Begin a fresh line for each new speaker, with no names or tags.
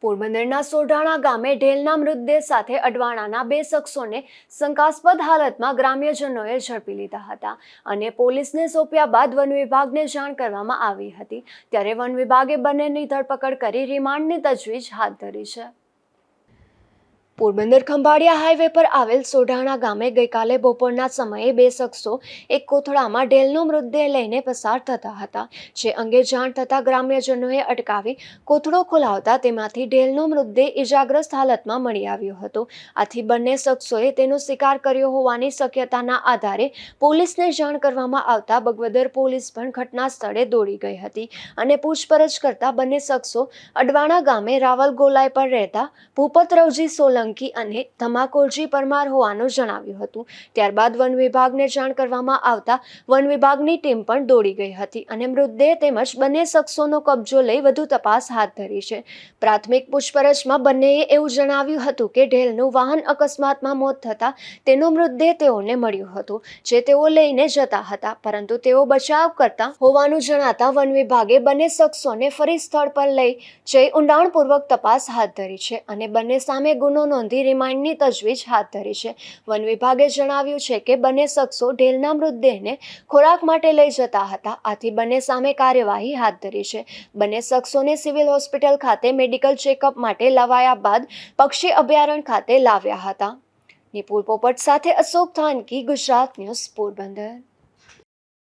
પોરબંદરના સોઢાણા ગામે ઢેલના મૃતદેહ સાથે અડવાણાના બે શખ્સોને શંકાસ્પદ હાલતમાં ગ્રામ્યજનોએ ઝડપી લીધા હતા અને પોલીસને સોંપ્યા બાદ વન વિભાગને જાણ કરવામાં આવી હતી। ત્યારે વન વિભાગે બંનેની ધરપકડ કરી રિમાન્ડની તજવીજ હાથ ધરી છે। પોરબંદર ખંભાળિયા હાઈવે પર આવેલ સોઢાણા ગામે ગઈકાલે બપોરના સમયે બે શખ્સો એક કોથળામાં ઢેલનો મૃતદેહ લઈને પસાર થતા હતા, જે અંગે જાણ થતાં ગ્રામ્યજનોએ અટકાવી કોથળો ખોલાવતા તેમાંથી ઢેલનો મૃતદેહ ઇજાગ્રસ્ત હાલતમાં મળી આવ્યો હતો। આથી બંને શખ્સોએ તેનો શિકાર કર્યો હોવાની શક્યતાના આધારે પોલીસને જાણ કરવામાં આવતા બગવદર પોલીસ પણ ઘટના સ્થળે દોડી ગઈ હતી અને પૂછપરછ કરતા બંને શખ્સો અડવાણા ગામે રાવલ ગોલાઈ પર રહેતા ભૂપતરવજી સોલંકી અને ધમાકોલજી પરમાર હોવાનું જણાવ્યું હતું। ત્યારબાદ વન વિભાગને જાણ કરવામાં આવતા વન વિભાગની ટીમ પણ દોડી ગઈ હતી અને મૃતદેહ તેમજ બંને શખ્સોનો કબજો લઈ વધુ તપાસ હાથ ધરી છે। પ્રાથમિક પૂછપરછમાં બંનેએ એવું જણાવ્યું હતું કે ઢેલનું વાહન અકસ્માતમાં મોત થતા તેનો મૃતદેહ તેઓને મળ્યો હતો, જે તેઓ લઈને જતા હતા, પરંતુ તેઓ બચાવ કરતા હોવાનું જણાતા વન વિભાગે બંને શખ્સોને ફરી સ્થળ પર લઈ જઈ ઊંડાણપૂર્વક તપાસ હાથ ધરી છે અને બંને સામે ગુનો નોંધી રિમાન્ડની તજવીજ હાથ ધરી છે। વન વિભાગે જણાવ્યું છે કે બંને શખ્સો ઢેલના મૃતદેહને ખોરાક માટે લઈ જતા હતા, આથી બંને સામે કાર્યવાહી હાથ ધરી છે। બંને શખ્સોને સિવિલ હોસ્પિટલ ખાતે મેડિકલ ચેકઅપ માટે લવાયા બાદ પક્ષી અભયારણ્ય ખાતે લાવ્યા હતા। નિપુલ પોપટ સાથે અશોક થાનકી, ગુજરાત ન્યૂઝ, પોરબંદર।